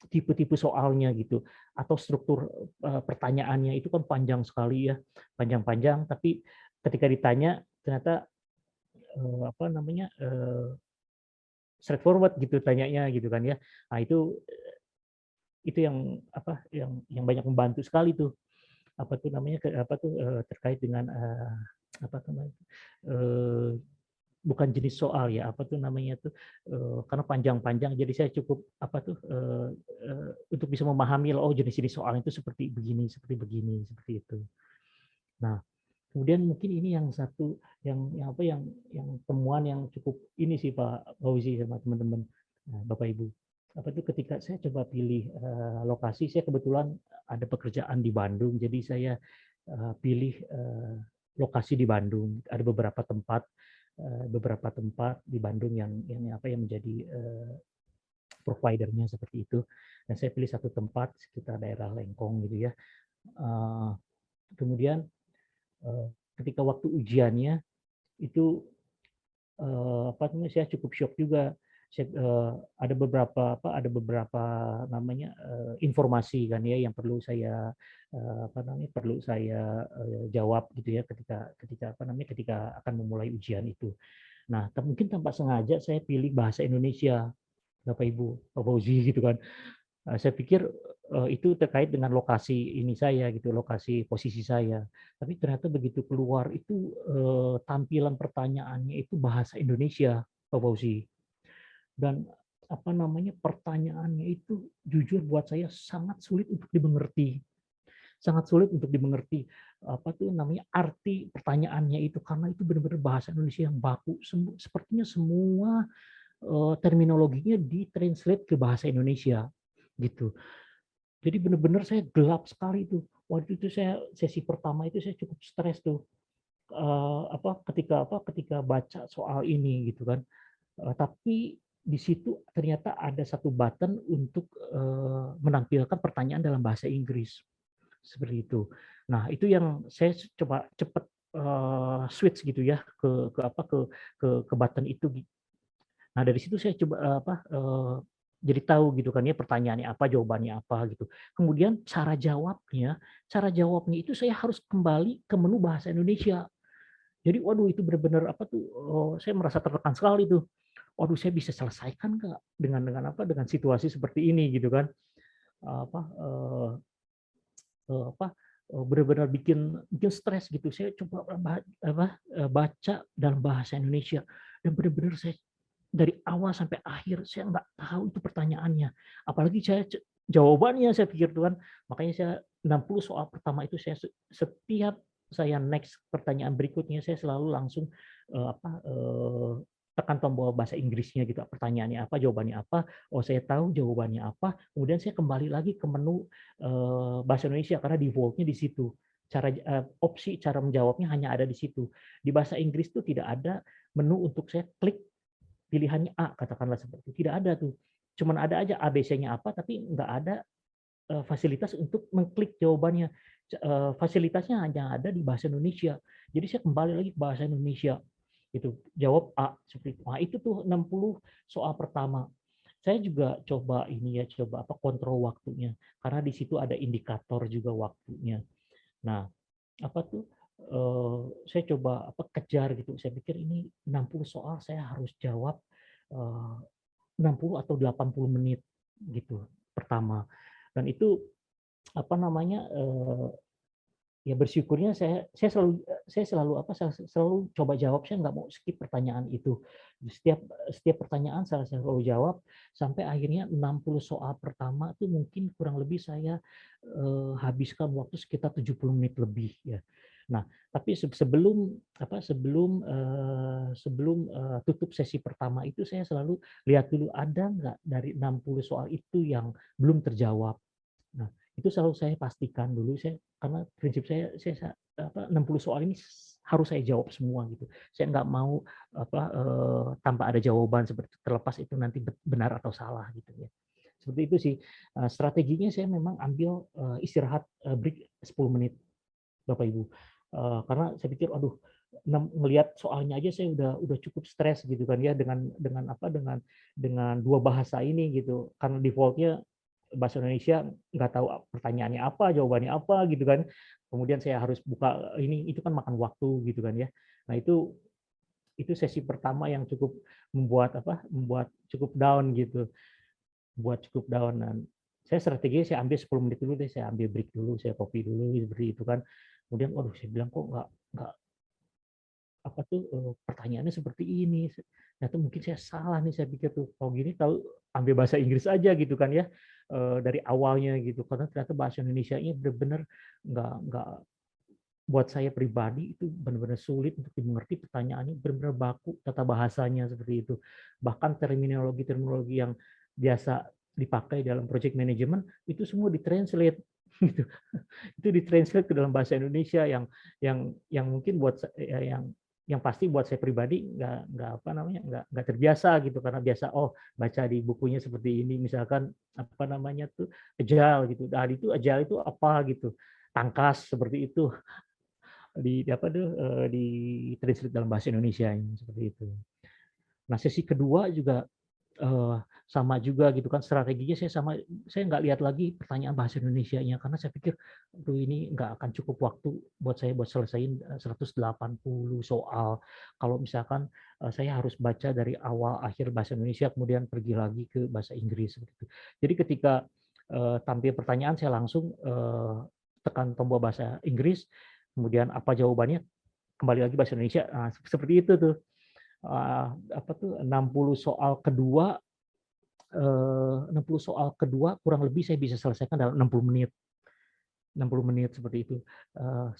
tipe-tipe soalnya gitu, atau struktur pertanyaannya itu kan panjang sekali ya, panjang-panjang, tapi ketika ditanya ternyata apa namanya, straightforward gitu tanyanya gitu kan ya. Nah itu yang apa, yang banyak membantu sekali tuh, apa tuh namanya, apa tuh, terkait dengan, apa namanya, eee, bukan jenis soal ya, apa tuh namanya tuh, karena panjang-panjang jadi saya cukup apa tuh, untuk bisa memahami, oh jenis-jenis soal itu seperti begini, seperti itu. Nah, kemudian mungkin ini yang satu yang apa, yang temuan yang cukup ini sih Pak Fauzi sama teman-teman, Bapak Ibu. Apa tuh ketika saya coba pilih, lokasi, saya kebetulan ada pekerjaan di Bandung, jadi saya, pilih, lokasi di Bandung. Ada beberapa tempat di Bandung yang apa, yang menjadi, provider-nya seperti itu. Dan saya pilih satu tempat sekitar daerah Lengkong gitu ya. Eee, kemudian, ketika waktu ujiannya itu, apa namanya, saya cukup syok juga. Ada beberapa namanya, informasi kan ya yang perlu saya, apa namanya, perlu saya, jawab gitu ya ketika ketika apa namanya, ketika akan memulai ujian itu. Nah, mungkin tanpa sengaja saya pilih bahasa Indonesia, Bapak Ibu, Pak Fauzi gitu kan. Saya pikir, itu terkait dengan lokasi ini saya gitu, lokasi posisi saya. Tapi ternyata begitu keluar itu, tampilan pertanyaannya itu bahasa Indonesia, Pak Fauzi. Dan apa namanya, pertanyaannya itu jujur buat saya sangat sulit untuk dimengerti. Sangat sulit untuk dimengerti, apa tuh namanya, arti pertanyaannya itu, karena itu benar-benar bahasa Indonesia yang baku. Sepertinya semua, terminologinya ditranslate ke bahasa Indonesia, gitu. Jadi benar-benar saya gelap sekali tuh. Waktu itu saya sesi pertama itu saya cukup stres tuh, ketika baca soal ini gitu kan. Tapi di situ ternyata ada satu button untuk, menampilkan pertanyaan dalam bahasa Inggris, seperti itu. Nah itu yang saya coba cepet, switch gitu ya ke button itu. Nah, dari situ saya coba, jadi tahu gitu kan ya pertanyaannya apa, jawabannya apa gitu. Kemudian cara jawabnya itu saya harus kembali ke menu bahasa Indonesia. Jadi waduh itu benar-benar apa tuh, saya merasa tertekan sekali tuh. Waduh saya bisa selesaikan nggak dengan situasi seperti ini gitu kan. Apa, apa, benar-benar bikin bikin stres gitu. Saya coba baca dalam bahasa Indonesia dan benar-benar saya dari awal sampai akhir saya nggak tahu itu pertanyaannya. Apalagi jawabannya saya pikir tuh kan, makanya saya 60 soal pertama itu setiap saya next pertanyaan berikutnya saya selalu langsung, tekan tombol bahasa Inggrisnya gitu, pertanyaannya apa, jawabannya apa, oh saya tahu jawabannya apa, kemudian saya kembali lagi ke menu, bahasa Indonesia karena default-nya di situ. Opsi cara menjawabnya hanya ada di situ. Di bahasa Inggris tuh tidak ada menu untuk saya klik pilihannya A, katakanlah seperti itu, tidak ada tuh. Cuman ada aja ABC-nya apa, tapi nggak ada, fasilitas untuk mengklik jawabannya. Fasilitasnya hanya ada di bahasa Indonesia. Jadi saya kembali lagi ke bahasa Indonesia, gitu. Jawab A, seperti itu. Nah, itu tuh 60 soal pertama. Saya juga coba ini ya, coba kontrol waktunya, karena di situ ada indikator juga waktunya. Nah, apa tuh, saya coba kejar gitu, saya pikir ini 60 soal saya harus jawab, eee, 60 atau 80 menit gitu, pertama. Dan itu apa namanya, ya bersyukurnya saya selalu coba jawab, saya nggak mau skip pertanyaan itu. Setiap setiap pertanyaan saya selalu jawab, sampai akhirnya 60 soal pertama itu mungkin kurang lebih saya, habiskan waktu sekitar 70 menit lebih ya. Nah, tapi sebelum tutup sesi pertama itu saya selalu lihat dulu ada nggak dari 60 soal itu yang belum terjawab. Nah, itu selalu saya pastikan dulu, karena prinsip saya 60 soal ini harus saya jawab semua gitu. Saya nggak mau tanpa ada jawaban seperti itu, terlepas itu nanti benar atau salah gitu ya. Seperti itu sih, strateginya saya memang ambil, istirahat, break 10 menit Bapak Ibu. Karena saya pikir, aduh ngelihat soalnya aja saya udah cukup stres gitu kan ya dengan dua bahasa ini gitu. Karena default-nya bahasa Indonesia, nggak tahu pertanyaannya apa, jawabannya apa gitu kan. Kemudian saya harus buka ini, itu kan makan waktu gitu kan ya. Nah itu sesi pertama yang cukup membuat cukup down gitu, buat cukup down. Dan saya ambil 10 menit dulu deh, saya ambil break dulu, saya kopi dulu seperti itu kan. Kemudian waduh saya bilang kok nggak pertanyaannya seperti ini. Ternyata mungkin saya salah nih, saya pikir tuh, kalau gini tahu ambil bahasa Inggris aja gitu kan ya, dari awalnya gitu. Karena ternyata bahasa Indonesianya benar-benar nggak buat saya pribadi itu benar-benar sulit untuk dimengerti, pertanyaannya benar-benar baku, tata bahasanya seperti itu. Bahkan terminologi-terminologi yang biasa dipakai dalam project management itu semua ditranslate gitu. Itu ditranslate ke dalam bahasa Indonesia yang mungkin buat yang pasti buat saya pribadi nggak terbiasa gitu, karena biasa baca di bukunya seperti ini, misalkan agile gitu. Itu agile itu apa gitu, tangkas seperti itu di translate dalam bahasa Indonesia seperti itu. Nah sesi kedua juga sama juga gitu kan, strateginya saya nggak lihat lagi pertanyaan bahasa Indonesianya, karena saya pikir aduh ini nggak akan cukup waktu buat saya buat selesaiin 180 soal. Kalau misalkan saya harus baca dari awal akhir bahasa Indonesia kemudian pergi lagi ke bahasa Inggris seperti itu. Jadi ketika tampil pertanyaan saya langsung tekan tombol bahasa Inggris, kemudian apa jawabannya kembali lagi bahasa Indonesia. Nah, seperti itu tuh. 60 soal kedua 60 soal kedua kurang lebih saya bisa selesaikan dalam 60 menit. 60 menit seperti itu.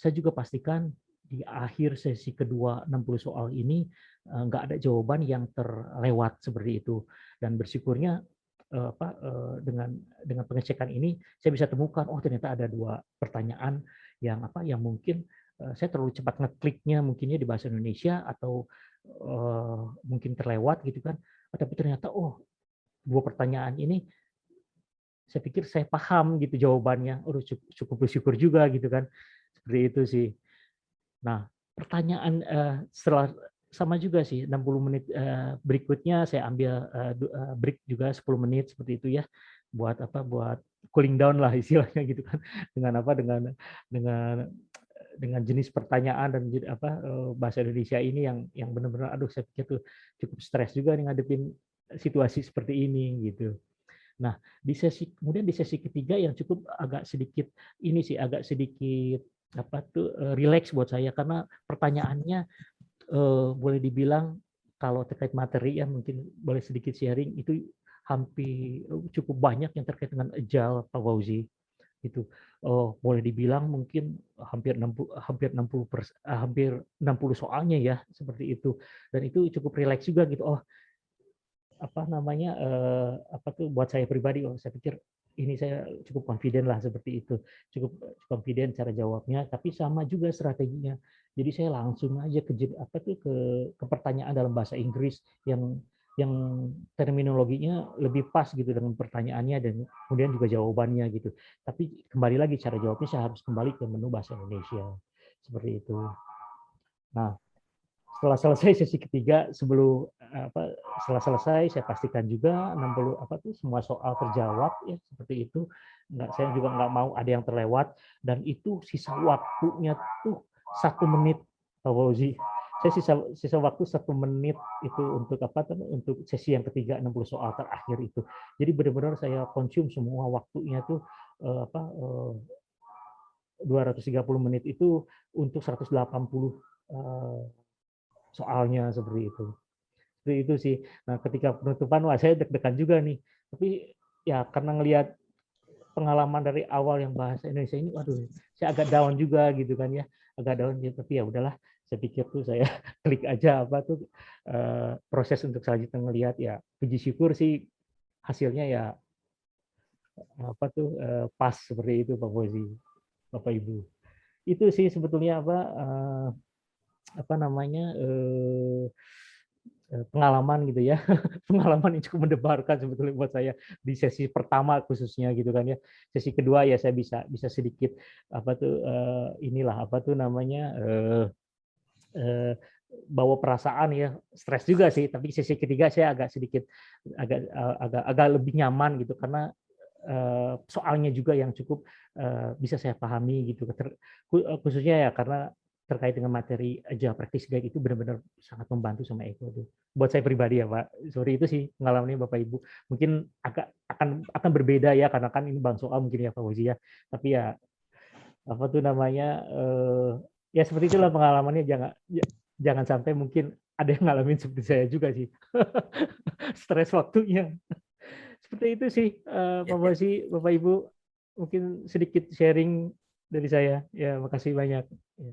Saya juga pastikan di akhir sesi kedua 60 soal ini nggak ada jawaban yang terlewat seperti itu. Dan bersyukurnya dengan pengecekan ini saya bisa temukan ternyata ada 2 pertanyaan yang mungkin saya terlalu cepat ngekliknya mungkinnya di bahasa Indonesia atau mungkin terlewat gitu kan. Tapi ternyata 2 pertanyaan ini saya pikir saya paham gitu jawabannya. Cukup bersyukur juga gitu kan. Seperti itu sih. Nah, pertanyaan setelah sama juga sih 60 menit berikutnya saya ambil break juga 10 menit seperti itu ya. Buat cooling down lah istilahnya gitu kan. Dengan jenis pertanyaan dan bahasa Indonesia ini yang benar-benar saya pikir tuh cukup stres juga nih ngadepin situasi seperti ini gitu. Nah, kemudian di sesi ketiga yang cukup agak sedikit rileks buat saya, karena pertanyaannya boleh dibilang kalau terkait materi ya mungkin boleh sedikit sharing, itu hampir cukup banyak yang terkait dengan agile, Pak Fauzi. Itu boleh dibilang mungkin hampir 60 soalnya ya seperti itu, dan itu cukup rileks juga gitu. Buat saya pribadi, saya pikir ini saya cukup confident lah seperti itu, cukup confident cara jawabnya, tapi sama juga strateginya. Jadi saya langsung aja ke pertanyaan dalam bahasa Inggris yang terminologinya lebih pas gitu dengan pertanyaannya dan kemudian juga jawabannya gitu. Tapi kembali lagi cara jawabnya saya harus kembali ke menu bahasa Indonesia seperti itu. Nah, setelah selesai sesi ketiga, setelah selesai saya pastikan juga 60 semua soal terjawab ya seperti itu. Saya juga nggak mau ada yang terlewat, dan itu sisa waktunya tuh 1 menit, Pak Fauzi. Saya sisa waktu 1 menit itu untuk sesi yang ketiga 60 soal terakhir itu. Jadi benar-benar saya konsum semua waktunya tuh 230 menit itu untuk 180 soalnya seperti itu. Seperti itu sih. Nah, ketika penutupan, saya deg-degan juga nih. Tapi ya karena ngelihat pengalaman dari awal yang bahasa Indonesia ini, waduh, saya agak down juga gitu kan ya, agak down gitu. Tapi ya udahlah, saya pikir tuh saya klik aja proses untuk selanjutnya ngelihat ya. Puji syukur sih hasilnya ya pas seperti itu Pak Fauzi, Bapak Ibu. Itu sih sebetulnya pengalaman gitu ya, pengalaman yang cukup mendebarkan sebetulnya buat saya di sesi pertama khususnya gitu kan ya. Sesi kedua ya saya bisa sedikit eee, bawa perasaan ya, stres juga sih, tapi sisi ketiga saya agak sedikit agak lebih nyaman gitu karena, soalnya juga yang cukup, bisa saya pahami gitu, khususnya ya karena terkait dengan materi Java Practice Guide itu benar-benar sangat membantu sama Ego tuh. Buat saya pribadi ya, Pak, seperti itu sih pengalamannya Bapak Ibu. Mungkin akan berbeda ya karena kan ini bang soal mungkin ya Pak Fauzi ya, tapi ya apa tuh namanya, ya seperti itulah pengalamannya jangan sampai mungkin ada yang ngalamin seperti saya juga sih. Stres waktunya. Seperti itu sih, Ya, Pak ya. Fauzi, Bapak Ibu, mungkin sedikit sharing dari saya. Ya makasih banyak. Ya.